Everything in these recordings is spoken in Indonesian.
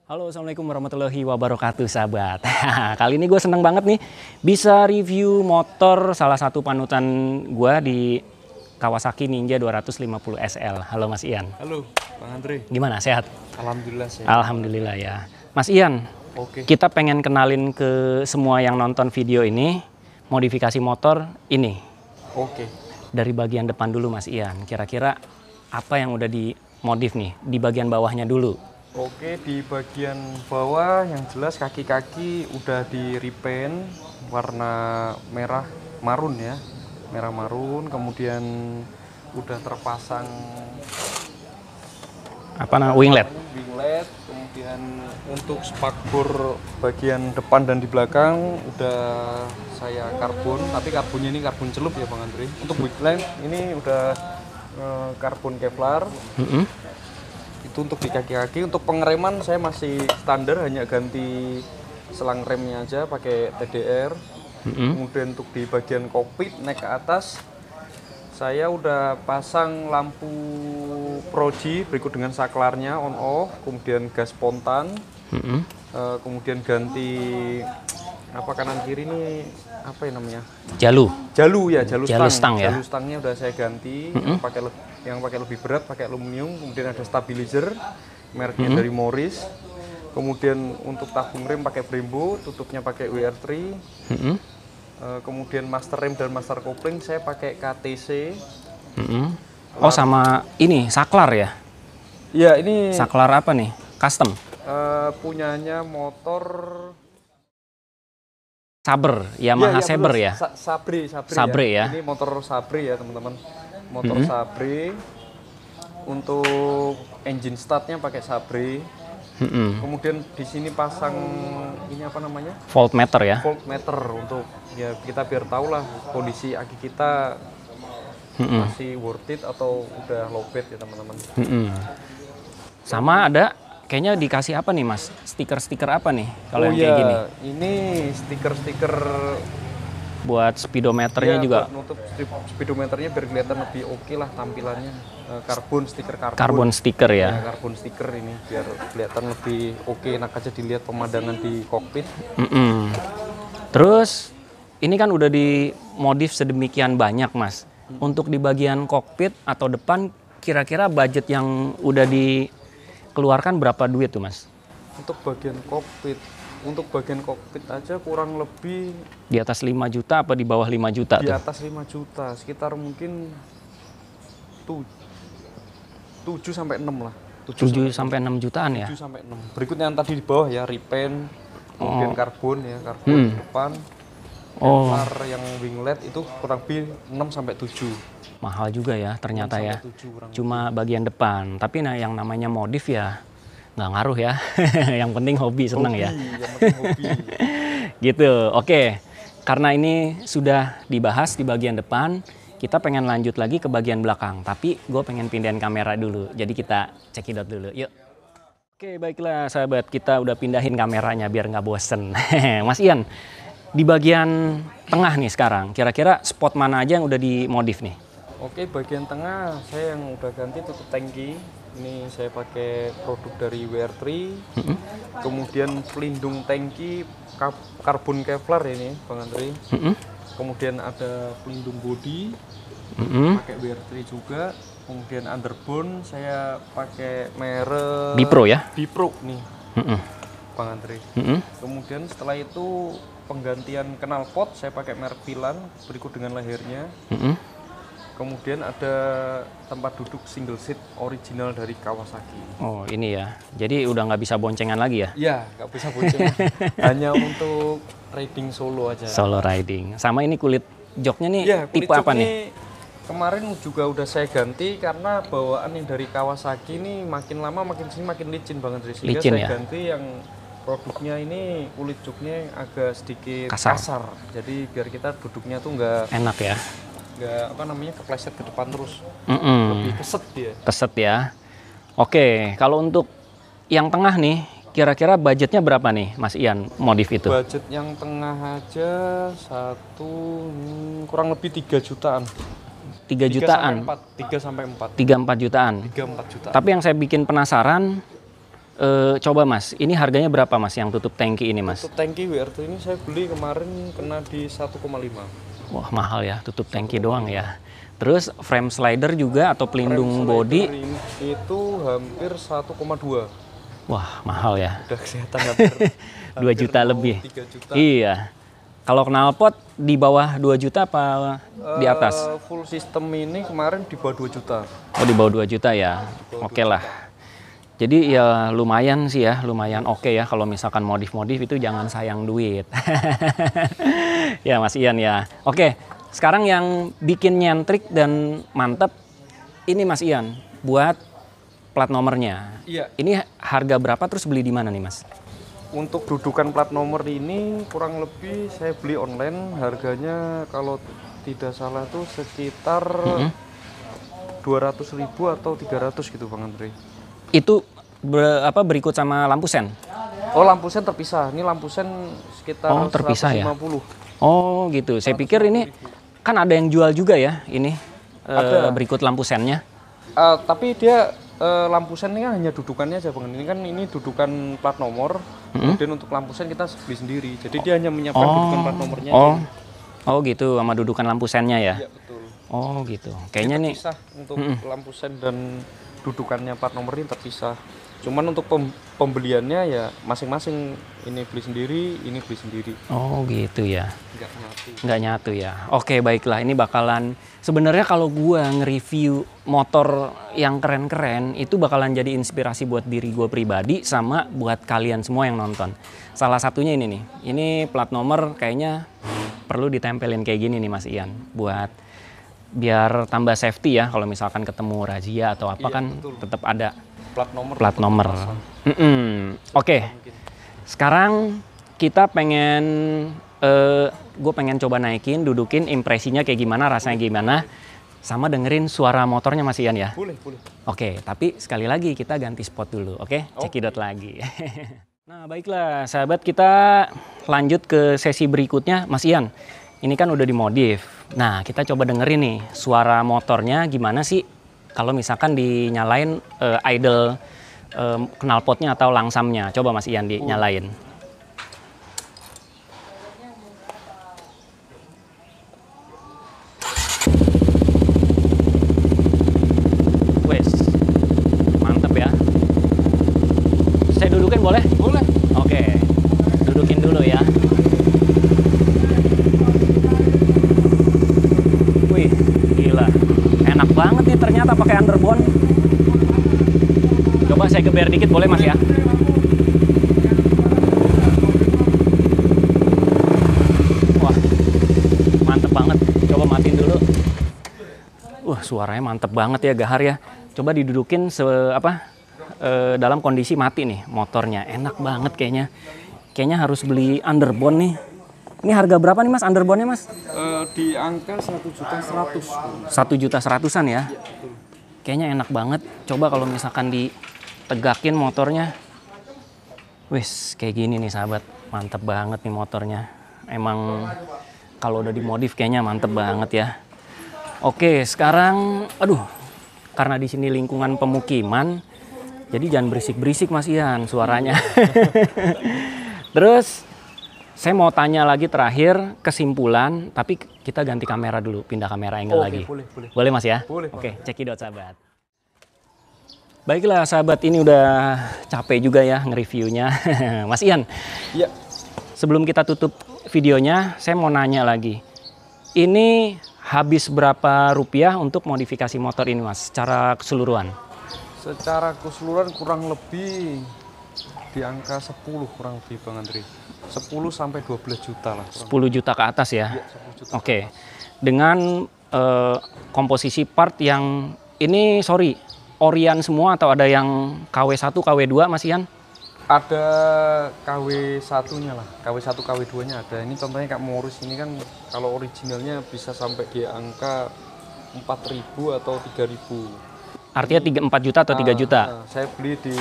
Halo, assalamualaikum warahmatullahi wabarakatuh, sahabat. Kali ini gue seneng banget nih bisa review motor salah satu panutan gue di Kawasaki Ninja 250 SL. Halo Mas Ian. Halo, Bang Andre. Gimana, sehat? Alhamdulillah sehat. Alhamdulillah ya. Mas Ian, kita pengen kenalin ke semua yang nonton video ini modifikasi motor ini. Dari bagian depan dulu Mas Ian. Kira-kira apa yang udah dimodif nih di bagian bawahnya dulu? Di bagian bawah yang jelas kaki-kaki udah di repaint warna merah marun ya. Merah marun, kemudian udah terpasang winglet. Winglet, kemudian untuk spakbor bagian depan dan di belakang udah saya karbon, tapi karbonnya ini karbon celup ya Bang Andre. Untuk winglet ini udah karbon Kevlar. Itu untuk di kaki-kaki. Untuk pengereman saya masih standar, hanya ganti selang remnya aja pakai TDR. Kemudian untuk di bagian kokpit naik ke atas saya udah pasang lampu proji berikut dengan saklarnya on off, kemudian gas spontan, kemudian ganti kanan kiri ini apa ya namanya, jalu stang ya. Jalu stangnya udah saya ganti, yang pakai lebih berat pakai aluminium. Kemudian ada stabilizer mereknya dari Morris. Kemudian untuk tabung rem pakai Brembo, tutupnya pakai WR3. Kemudian master rem dan master kopling saya pakai KTC. Oh, sama ini saklar ya? Iya, ini saklar apa nih? Custom? Punyanya motor Sabre, Yamaha Sabre ya? Sabre ya. Ini motor Sabre ya teman-teman. Motor Sabre. Untuk engine startnya pakai Sabre. Kemudian di sini pasang ini apa namanya? Voltmeter ya? Voltmeter untuk ya kita biar tahu lah kondisi aki kita masih worth it atau udah lowbat ya teman-teman. Sama ada kayaknya dikasih apa nih Mas? Stiker-stiker apa nih kalau yang kayak gini? Ini stiker-stiker buat speedometernya juga. Buat nutup speedometernya biar kelihatan lebih oke lah tampilannya. Stiker karbon. Karbon stiker ya. Karbon stiker ini biar kelihatan lebih oke, enak aja dilihat pemandangan di kokpit. Terus ini kan udah dimodif sedemikian banyak Mas. Untuk di bagian kokpit atau depan kira-kira budget yang udah dikeluarkan berapa duit tuh Mas? Untuk bagian kokpit aja kurang lebih di atas 5 juta apa di bawah 5 juta di tuh? Atas 5 juta, sekitar mungkin 7 sampai 6 lah. 7 sampai 6 jutaan ya? 7 sampai 6. Berikutnya yang tadi di bawah ya, repaint, kemudian karbon ya, karbon depan. Kevlar yang winglet itu kurang lebih 6 sampai 7. Mahal juga ya ternyata ya. Cuma bagian depan. Tapi yang namanya modif ya nggak ngaruh ya. Yang penting hobi, seneng ya. Yang penting hobi. Gitu. Oke. Karena ini sudah dibahas di bagian depan, kita pengen lanjut lagi ke bagian belakang. Tapi gue pengen pindahin kamera dulu. Jadi kita cekidot dulu. Yuk. Oke, baiklah sahabat. Kita udah pindahin kameranya biar nggak bosen. Mas Ian, di bagian tengah nih sekarang, kira-kira spot mana aja yang udah dimodif nih? Oke, bagian tengah saya yang udah ganti tutup tangki. Ini saya pakai produk dari WR3. Kemudian pelindung tangki karbon Kevlar ini Bang Andre. Kemudian ada pelindung bodi pakai WR3 juga. Kemudian underbone saya pakai merek Bipro ya? Bipro nih Bang Andre. Kemudian setelah itu penggantian knalpot saya pakai merek Pilan berikut dengan lehernya. Kemudian ada tempat duduk single seat original dari Kawasaki. Oh, ini ya. Jadi udah nggak bisa boncengan lagi ya? Iya, nggak bisa boncengan. Hanya untuk riding solo aja. Solo riding. Sama ini kulit joknya nih tipe apa nih? Kemarin juga udah saya ganti karena bawaan yang dari Kawasaki ini makin lama makin sini makin licin banget. Sehingga licin, saya ya? ganti yang produknya ini kulit joknya agak sedikit kasar. Jadi biar kita duduknya tuh nggak enak ya? Nggak kepleset ke depan terus. Lebih keset dia. Keset ya. Oke, kalau untuk yang tengah nih, kira-kira budgetnya berapa nih Mas Ian modif itu? Budget yang tengah aja kurang lebih 3 jutaan. 3 jutaan? 3 sampai 4. 3-4 jutaan? 3-4 jutaan. Tapi yang saya bikin penasaran, Coba Mas, ini harganya berapa Mas yang tutup tangki ini Mas? Untuk tangki WR2 ini saya beli kemarin kena di 1,5. Wah mahal ya, tutup tangki doang ya. Terus frame slider juga atau pelindung body? Itu hampir 1,2. Wah mahal ya. Udah kelihatan hampir 2 juta lebih. 3 juta. Iya. Kalau knalpot di bawah 2 juta apa di atas? Full system ini kemarin di bawah 2 juta. Oh di bawah 2 juta ya. Oke lah. Jadi ya lumayan sih ya, lumayan oke ya kalau misalkan modif-modif itu jangan sayang duit. Ya Mas Ian ya. Oke, sekarang yang bikin nyentrik dan mantep ini Mas Ian buat plat nomornya. Iya. Ini harga berapa terus beli di mana nih Mas? Untuk dudukan plat nomor ini kurang lebih saya beli online, harganya kalau tidak salah tuh sekitar 200.000 atau 300 gitu Bang Andre. Itu berikut sama lampu sen? Oh lampu sen terpisah, ini lampu sen sekitar terpisah 150. Ya? Oh gitu, saya pikir ini kan ada yang jual juga ya ini berikut lampu sennya. Tapi dia lampu sen ini kan hanya dudukannya aja Bang. Ini kan ini dudukan plat nomor, kemudian untuk lampu sen kita beli sendiri. Jadi dia hanya menyiapkan dudukan plat nomornya. Oh gitu, sama dudukan lampu sennya ya? Iya betul. Oh gitu, kayaknya nih. Terpisah untuk lampu sen dan dudukannya plat nomor ini terpisah. Cuman untuk pembeliannya ya masing-masing, ini beli sendiri, ini beli sendiri. Oh gitu ya. Nggak nyatu. Nggak nyatu ya. Oke baiklah, ini bakalan sebenarnya kalau gua nge-review motor yang keren-keren itu bakalan jadi inspirasi buat diri gua pribadi sama buat kalian semua yang nonton. Salah satunya ini nih. Ini plat nomor kayaknya perlu ditempelin kayak gini nih Mas Ian buat biar tambah safety ya kalau misalkan ketemu razia atau apa kan tetap ada plat nomor. Oke. Sekarang kita pengen gue pengen coba naikin, dudukin impresinya kayak gimana, rasanya gimana, sama dengerin suara motornya Mas Ian ya. Boleh. Oke, tapi sekali lagi kita ganti spot dulu, oke? Cekidot lagi. Nah, baiklah sahabat, kita lanjut ke sesi berikutnya Mas Ian. Ini kan udah dimodif. Nah, kita coba dengerin nih suara motornya gimana sih kalau misalkan dinyalain idle knalpotnya atau langsamnya. Coba Mas Ian dinyalain. Wes, mantep ya. Saya dudukin boleh? Boleh. Oke, dudukin dulu ya. Wih, gila. Enak banget nih ternyata pakai underbone. Coba saya geber dikit boleh Mas ya? Wah, mantep banget. Coba matiin dulu. Wah, suaranya mantep banget ya, gahar ya. Coba didudukin dalam kondisi mati nih motornya. Enak banget kayaknya. Kayaknya harus beli underbone nih. Ini harga berapa nih Mas underbone-nya Mas? Di angka 1.100.000. 1.100.000-an ya? Kayaknya enak banget. Coba kalau misalkan ditegakin motornya. Wis, kayak gini nih sahabat. Mantep banget nih motornya. Emang kalau udah dimodif kayaknya mantep banget ya. Oke, sekarang karena di sini lingkungan pemukiman, jadi jangan berisik-berisik Mas Ian suaranya. Terus saya mau tanya lagi terakhir kesimpulan, tapi kita ganti kamera dulu, pindah kamera angle lagi. Boleh. Boleh Mas ya? Boleh. Oke, cekidot sahabat. Baiklah sahabat, ini udah capek juga ya nge-reviewnya. Mas Ian. Iya. Sebelum kita tutup videonya, saya mau nanya lagi. Ini habis berapa rupiah untuk modifikasi motor ini Mas, secara keseluruhan? Secara keseluruhan kurang lebih di angka 10 kurang lebih Bang Andri. 10 sampai 12 juta lah. 10 juta ke atas ya? Iya, 10 juta. Oke. Dengan komposisi part yang ini Orion semua atau ada yang KW1, KW2 Mas Ian? Ada KW1-nya lah, KW1, KW2-nya ada. Ini contohnya Kak Morris ini kan kalau originalnya bisa sampai di angka 4.000 atau 3.000. Artinya 4 juta atau 3 juta? Saya beli di,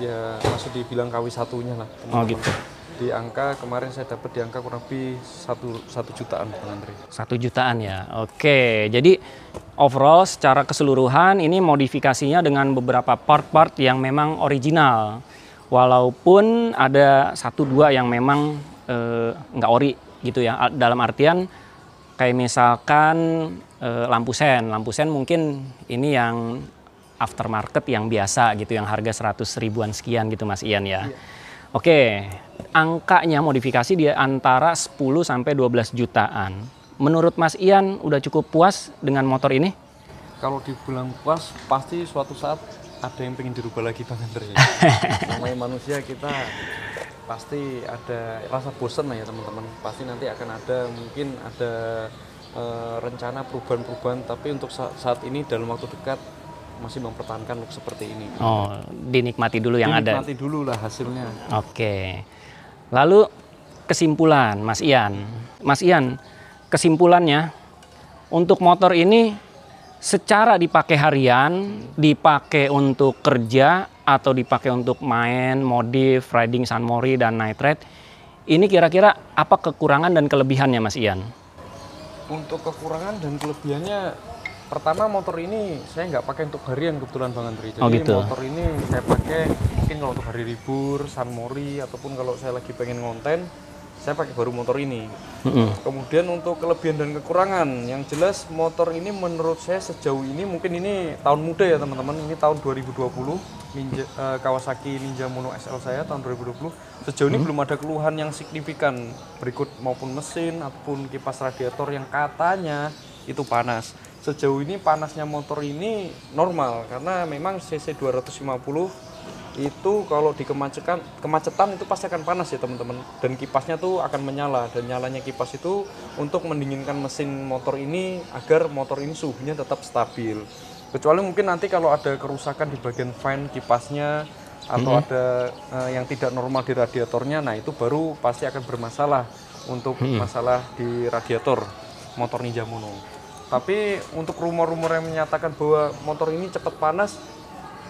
ya masih dibilang KW1-nya lah. Oh gitu. Di angka kemarin saya dapat di angka kurang lebih 1 jutaan Bang Andre. 1 jutaan ya. Oke, jadi overall secara keseluruhan ini modifikasinya dengan beberapa part-part yang memang original. Walaupun ada 1-2 yang memang nggak ori gitu ya. Dalam artian kayak misalkan lampu sen. Lampu sen mungkin ini yang aftermarket yang biasa gitu, yang harga 100 ribuan sekian gitu Mas Ian ya. Iya. Oke, angkanya modifikasi di antara 10 sampai 12 jutaan. Menurut Mas Ian udah cukup puas dengan motor ini? Kalau dibilang puas, pasti suatu saat ada yang pengen dirubah lagi Bang Andre. Namanya manusia, kita pasti ada rasa bosan lah ya teman-teman. Pasti nanti akan ada, mungkin ada rencana perubahan-perubahan, tapi untuk saat ini dalam waktu dekat masih mempertahankan look seperti ini. Oh, dinikmati dulu yang ada. Dinikmati dulu lah hasilnya. Oke. Lalu kesimpulan Mas Ian. Mas Ian, kesimpulannya untuk motor ini secara dipakai harian, dipakai untuk kerja atau dipakai untuk main, modif, riding San Mori dan night ride, ini kira-kira apa kekurangan dan kelebihannya Mas Ian? Untuk kekurangan dan kelebihannya, pertama motor ini saya nggak pakai untuk harian kebetulan Bang Andri. Jadi gitu. Motor ini saya pakai mungkin kalau untuk hari libur, San Mori, ataupun kalau saya lagi pengen ngonten, saya pakai baru motor ini. Kemudian untuk kelebihan dan kekurangan, yang jelas motor ini menurut saya sejauh ini, mungkin ini tahun muda ya teman-teman, ini tahun 2020, Kawasaki Ninja Mono SL saya tahun 2020. Sejauh ini belum ada keluhan yang signifikan berikut maupun mesin ataupun kipas radiator yang katanya itu panas. Sejauh ini panasnya motor ini normal karena memang CC 250 itu kalau di kemacetan itu pasti akan panas ya teman-teman, dan kipasnya tuh akan menyala, dan nyalanya kipas itu untuk mendinginkan mesin motor ini agar motor ini suhunya tetap stabil. Kecuali mungkin nanti kalau ada kerusakan di bagian fan kipasnya atau ada yang tidak normal di radiatornya, nah itu baru pasti akan bermasalah untuk masalah di radiator motor Ninja Mono. Tapi untuk rumor-rumor yang menyatakan bahwa motor ini cepat panas,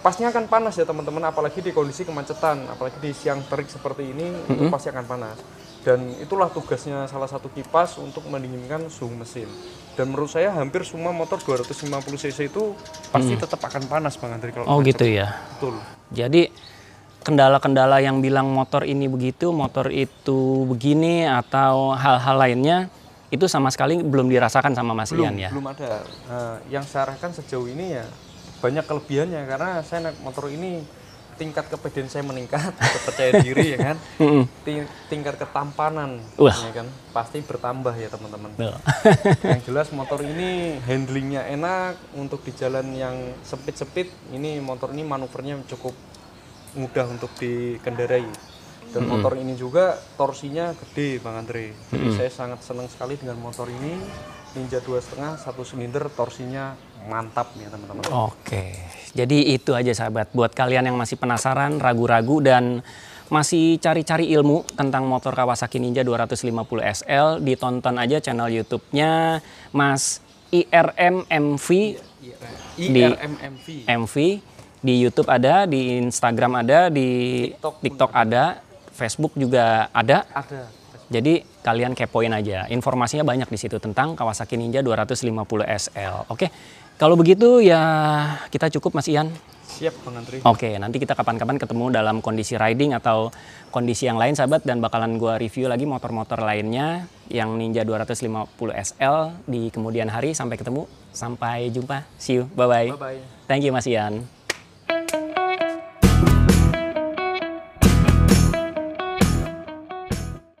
pastinya akan panas ya teman-teman, apalagi di kondisi kemacetan, apalagi di siang terik seperti ini, itu pasti akan panas. Dan itulah tugasnya salah satu kipas untuk mendinginkan suhu mesin. Dan menurut saya hampir semua motor 250 cc itu pasti tetap akan panas Bang Andri kalau macet. Gitu ya. Betul. Jadi kendala-kendala yang bilang motor ini begitu, motor itu begini, atau hal-hal lainnya itu sama sekali belum dirasakan sama Mas Ian ya? Belum ada. Yang saya arahkan sejauh ini ya banyak kelebihannya, karena saya naik motor ini tingkat kepedean saya meningkat, kepercayaan diri ya kan, tingkat ketampanan ya kan pasti bertambah ya teman-teman. Yang jelas motor ini handlingnya enak, untuk di jalan yang sempit-sempit ini motor ini manuvernya cukup mudah untuk dikendarai. Dan motor ini juga torsinya gede Bang Andre. Jadi saya sangat senang sekali dengan motor ini. Ninja 2,5 1 silinder, torsinya mantap ya teman-teman. Oke, jadi itu aja sahabat. Buat kalian yang masih penasaran, ragu-ragu, dan masih cari-cari ilmu tentang motor Kawasaki Ninja 250 SL, ditonton aja channel YouTube-nya Mas IRM MV. MV. Di YouTube ada, di Instagram ada, di TikTok ada, Facebook juga ada. Jadi kalian kepoin aja, informasinya banyak di situ tentang Kawasaki Ninja 250 SL. Oke, kalau begitu ya kita cukup Mas Ian. Siap Bang Andri. Oke, nanti kita kapan-kapan ketemu dalam kondisi riding atau kondisi yang lain sahabat, dan bakalan gua review lagi motor-motor lainnya yang Ninja 250 SL di kemudian hari. Sampai ketemu, sampai jumpa, see you, bye-bye. Thank you Mas Ian.